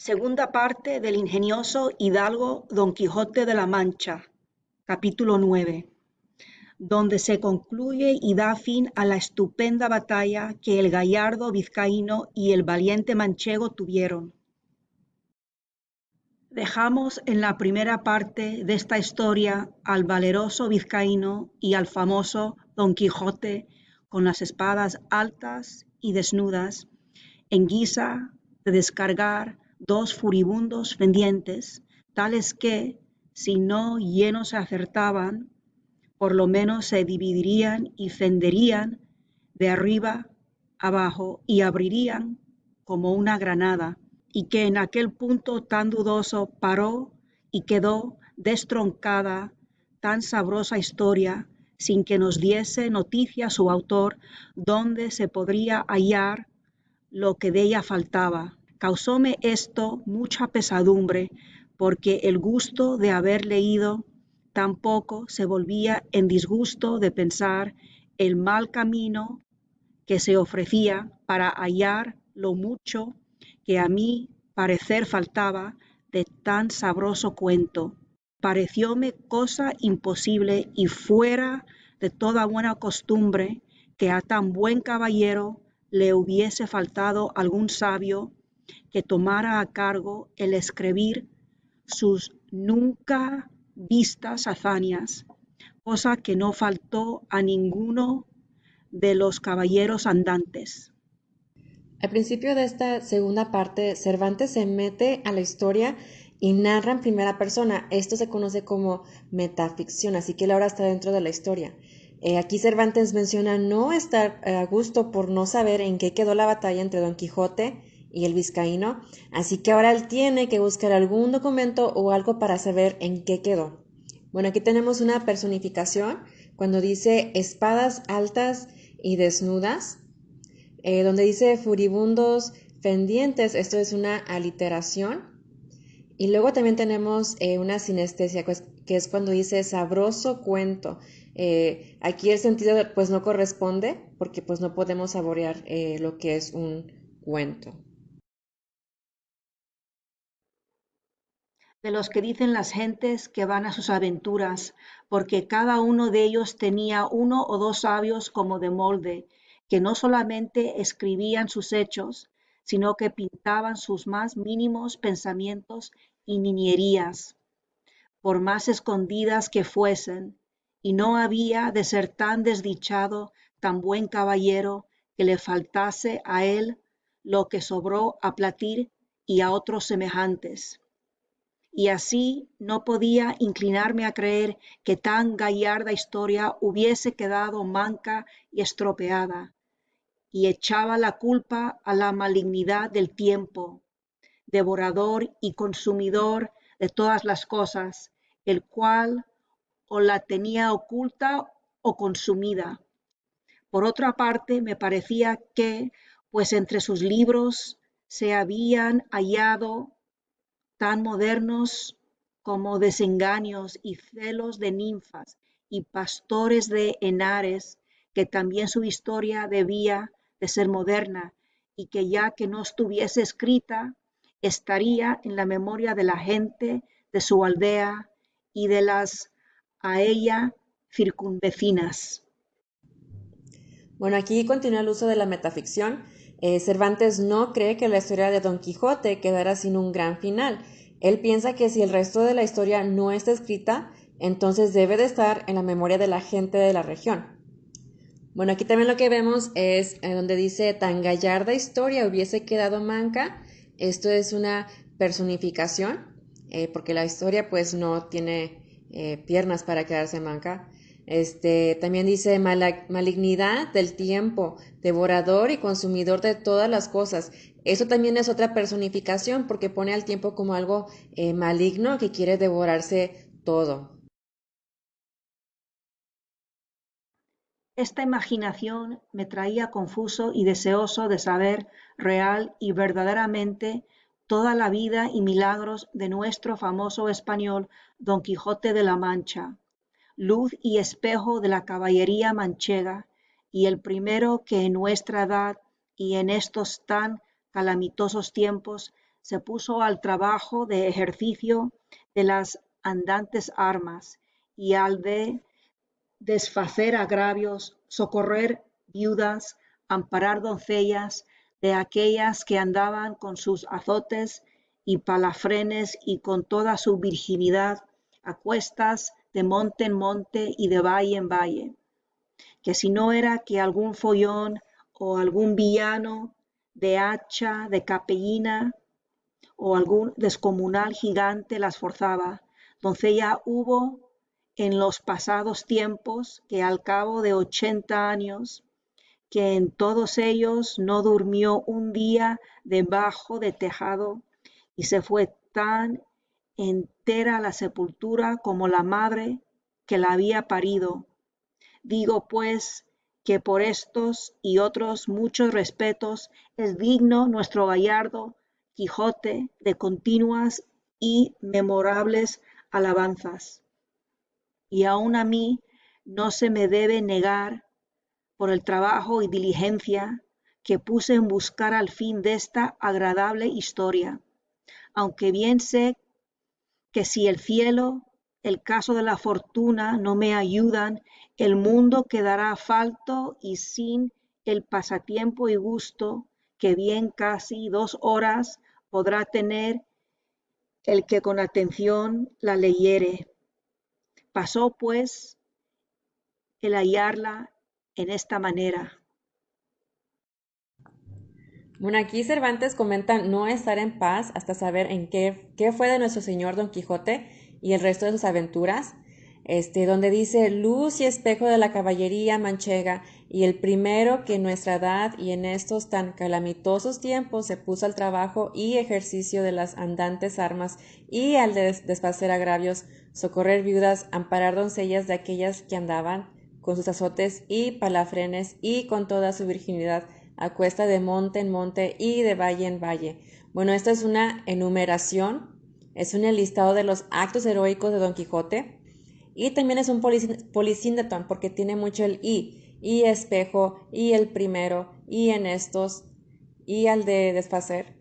Segunda parte del ingenioso hidalgo Don Quijote de la Mancha, capítulo 9, donde se concluye y da fin a la estupenda batalla que el gallardo vizcaíno y el valiente manchego tuvieron. Dejamos en la primera parte de esta historia al valeroso vizcaíno y al famoso Don Quijote con las espadas altas y desnudas, en guisa de descargar dos furibundos pendientes, tales que, si no llenos se acertaban, por lo menos se dividirían y fenderían de arriba abajo y abrirían como una granada, y que en aquel punto tan dudoso paró y quedó destroncada tan sabrosa historia, sin que nos diese noticia su autor dónde se podría hallar lo que de ella faltaba. Causóme esto mucha pesadumbre, porque el gusto de haber leído tampoco se volvía en disgusto de pensar el mal camino que se ofrecía para hallar lo mucho que a mí parecer faltaba de tan sabroso cuento. Parecióme cosa imposible y fuera de toda buena costumbre que a tan buen caballero le hubiese faltado algún sabio que tomara a cargo el escribir sus nunca vistas hazañas, cosa que no faltó a ninguno de los caballeros andantes. Al principio de esta segunda parte, Cervantes se mete a la historia y narra en primera persona. Esto se conoce como metaficción, así que él ahora está dentro de la historia. Aquí Cervantes menciona no estar a gusto por no saber en qué quedó la batalla entre Don Quijote y el vizcaíno, así que ahora él tiene que buscar algún documento o algo para saber en qué quedó. Bueno, aquí tenemos una personificación cuando dice espadas altas y desnudas. Donde dice furibundos pendientes, esto es una aliteración. Y luego también tenemos una sinestesia, que es cuando dice sabroso cuento. Aquí el sentido pues no corresponde porque pues no podemos saborear lo que es un cuento. De los que dicen las gentes que van a sus aventuras, porque cada uno de ellos tenía uno o dos sabios como de molde, que no solamente escribían sus hechos, sino que pintaban sus más mínimos pensamientos y niñerías, por más escondidas que fuesen, y no había de ser tan desdichado, tan buen caballero, que le faltase a él lo que sobró a Platir y a otros semejantes. Y así no podía inclinarme a creer que tan gallarda historia hubiese quedado manca y estropeada, y echaba la culpa a la malignidad del tiempo, devorador y consumidor de todas las cosas, el cual o la tenía oculta o consumida. Por otra parte, me parecía que, pues entre sus libros se habían hallado tan modernos como desengaños y celos de ninfas y pastores de henares, que también su historia debía de ser moderna y que ya que no estuviese escrita, estaría en la memoria de la gente de su aldea y de las a ella circunvecinas. Bueno, aquí continúa el uso de la metaficción. Cervantes no cree que la historia de Don Quijote quedara sin un gran final. Él piensa que si el resto de la historia no está escrita, entonces debe de estar en la memoria de la gente de la región. Bueno, aquí también lo que vemos es donde dice tan gallarda historia hubiese quedado manca. Esto es una personificación, porque la historia pues no tiene piernas para quedarse manca. También dice malignidad del tiempo, devorador y consumidor de todas las cosas. Eso también es otra personificación porque pone al tiempo como algo maligno que quiere devorarse todo. Esta imaginación me traía confuso y deseoso de saber real y verdaderamente toda la vida y milagros de nuestro famoso español Don Quijote de la Mancha, luz y espejo de la caballería manchega, y el primero que en nuestra edad y en estos tan calamitosos tiempos se puso al trabajo de ejercicio de las andantes armas y al de desfacer agravios, socorrer viudas, amparar doncellas de aquellas que andaban con sus azotes y palafrenes y con toda su virginidad a cuestas de monte en monte y de valle en valle, que si no era que algún follón o algún villano de hacha, de capellina o algún descomunal gigante las forzaba, doncella hubo en los pasados tiempos que al cabo de 80 años, que en todos ellos no durmió un día debajo de tejado y se fue tan entera a la sepultura como la madre que la había parido. Digo pues que por estos y otros muchos respetos es digno nuestro gallardo Quijote de continuas y memorables alabanzas. Y aun a mí no se me debe negar por el trabajo y diligencia que puse en buscar al fin de esta agradable historia, aunque bien sé que si el cielo, el caso de la fortuna no me ayudan, el mundo quedará falto y sin el pasatiempo y gusto que bien casi 2 horas podrá tener el que con atención la leyere. Pasó pues el hallarla en esta manera. Bueno, aquí Cervantes comenta no estar en paz hasta saber en qué fue de nuestro señor Don Quijote y el resto de sus aventuras, donde dice luz y espejo de la caballería manchega y el primero que en nuestra edad y en estos tan calamitosos tiempos se puso al trabajo y ejercicio de las andantes armas y al desfacer agravios, socorrer viudas, amparar doncellas de aquellas que andaban con sus azotes y palafrenes y con toda su virginidad a cuesta de monte en monte y de valle en valle. Bueno, esta es una enumeración, es un enlistado de los actos heroicos de Don Quijote y también es un polisíndeton porque tiene mucho el y espejo, y el primero, y en estos, y al de desfacer.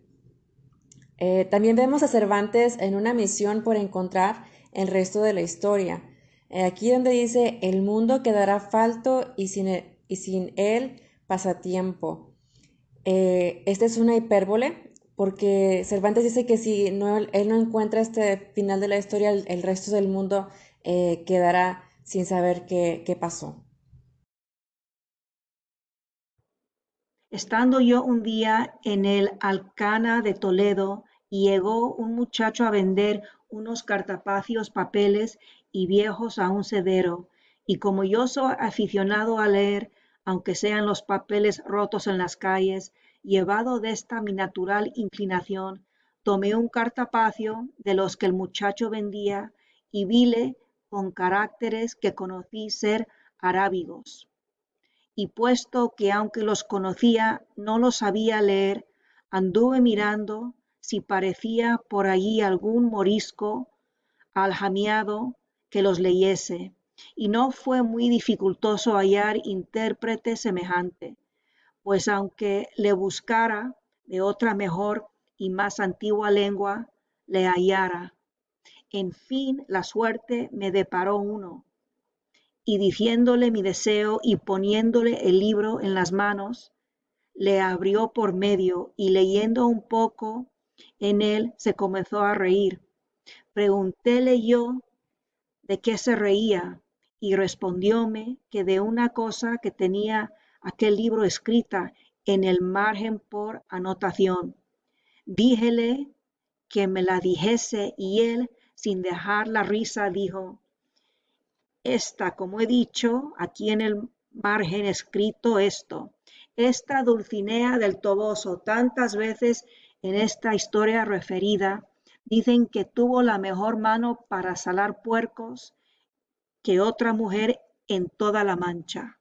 También vemos a Cervantes en una misión por encontrar el resto de la historia. Aquí donde dice, el mundo quedará falto y sin él pasatiempo. Esta es una hipérbole porque Cervantes dice que si no, él no encuentra este final de la historia, el resto del mundo quedará sin saber qué pasó. Estando yo un día en el Alcana de Toledo, llegó un muchacho a vender unos cartapacios, papeles y viejos a un sedero, y como yo soy aficionado a leer, aunque sean los papeles rotos en las calles, llevado de esta mi natural inclinación, tomé un cartapacio de los que el muchacho vendía y vile con caracteres que conocí ser arábigos y puesto que aunque los conocía no los sabía leer, anduve mirando si parecía por allí algún morisco aljamiado que los leyese, y no fue muy dificultoso hallar intérprete semejante, pues aunque le buscara de otra mejor y más antigua lengua, le hallara. En fin, la suerte me deparó uno, y diciéndole mi deseo y poniéndole el libro en las manos, le abrió por medio y leyendo un poco en él se comenzó a reír. Preguntéle yo de qué se reía y respondióme que de una cosa que tenía aquel libro escrita en el margen por anotación. Díjele que me la dijese y él, sin dejar la risa, dijo, está, como he dicho, aquí en el margen escrito esto. Esta Dulcinea del Toboso, tantas veces en esta historia referida, dicen que tuvo la mejor mano para salar puercos que otra mujer en toda la Mancha.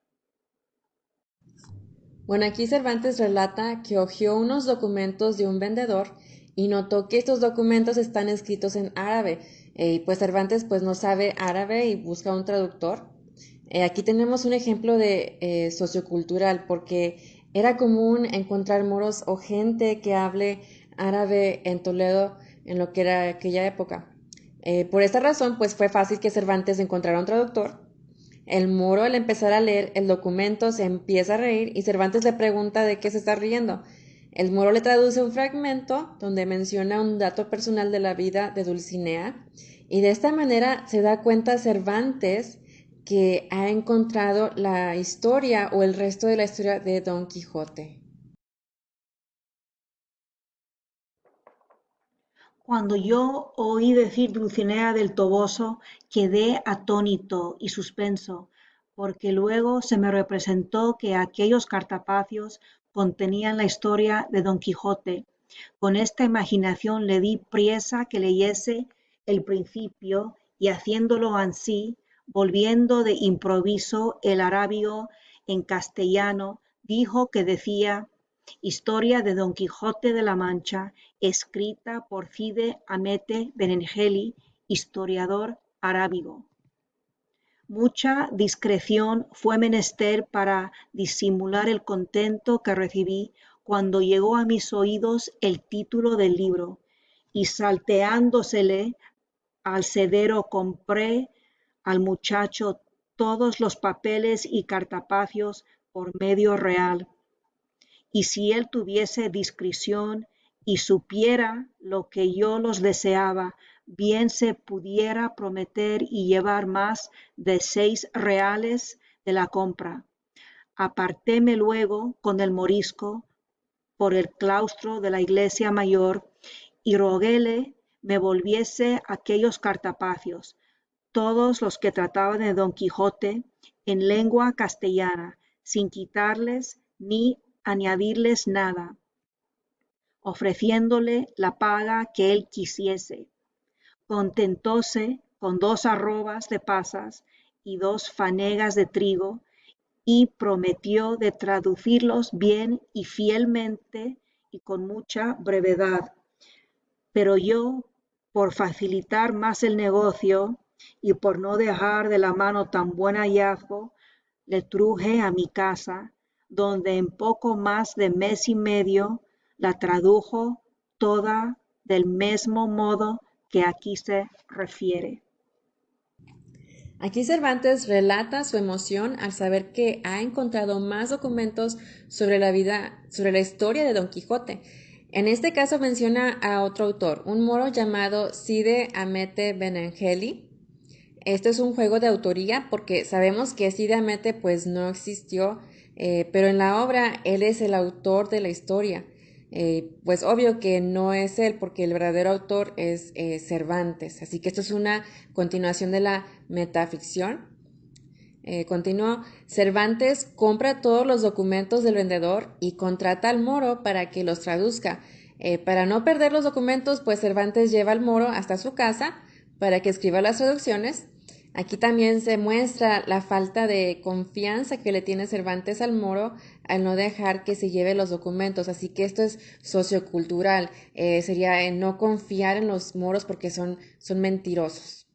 Bueno, aquí Cervantes relata que hojeó unos documentos de un vendedor y notó que estos documentos están escritos en árabe. Y pues Cervantes pues no sabe árabe y busca un traductor. Aquí tenemos un ejemplo de sociocultural porque era común encontrar moros o gente que hable árabe en Toledo en lo que era aquella época. Por esta razón, pues fue fácil que Cervantes encontrara un traductor. El moro, al empezar a leer el documento, se empieza a reír y Cervantes le pregunta de qué se está riendo. El moro le traduce un fragmento donde menciona un dato personal de la vida de Dulcinea y de esta manera se da cuenta Cervantes que ha encontrado la historia o el resto de la historia de Don Quijote. Cuando yo oí decir Dulcinea del Toboso, quedé atónito y suspenso, porque luego se me representó que aquellos cartapacios contenían la historia de Don Quijote. Con esta imaginación le di priesa que leyese el principio y haciéndolo ansí, volviendo de improviso el arábigo en castellano, dijo que decía Historia de Don Quijote de la Mancha, escrita por Cide Hamete Benengeli, historiador arábigo. Mucha discreción fue menester para disimular el contento que recibí cuando llegó a mis oídos el título del libro, y salteándosele al sedero compré al muchacho todos los papeles y cartapacios por medio real. Y si él tuviese discreción y supiera lo que yo los deseaba, bien se pudiera prometer y llevar más de 6 reales de la compra. Apartéme luego con el morisco por el claustro de la iglesia mayor y roguéle me volviese aquellos cartapacios, todos los que trataban de Don Quijote en lengua castellana, sin quitarles ni añadirles nada, ofreciéndole la paga que él quisiese. Contentóse con 2 arrobas de pasas y 2 fanegas de trigo, y prometió de traducirlos bien y fielmente y con mucha brevedad. Pero yo, por facilitar más el negocio y por no dejar de la mano tan buen hallazgo, le truje a mi casa, donde en poco más de mes y medio la tradujo toda del mismo modo que aquí se refiere. Aquí Cervantes relata su emoción al saber que ha encontrado más documentos sobre la vida, sobre la historia de Don Quijote. En este caso menciona a otro autor, un moro llamado Cide Hamete Benengeli. Esto es un juego de autoría porque sabemos que Cide Hamete pues no existió, pero en la obra él es el autor de la historia. Pues obvio que no es él porque el verdadero autor es Cervantes. Así que esto es una continuación de la metaficción. Continuó, Cervantes compra todos los documentos del vendedor y contrata al moro para que los traduzca. Para no perder los documentos, pues Cervantes lleva al moro hasta su casa para que escriba las traducciones. Aquí también se muestra la falta de confianza que le tiene Cervantes al moro al no dejar que se lleve los documentos. Así que esto es sociocultural. Sería no confiar en los moros porque son mentirosos.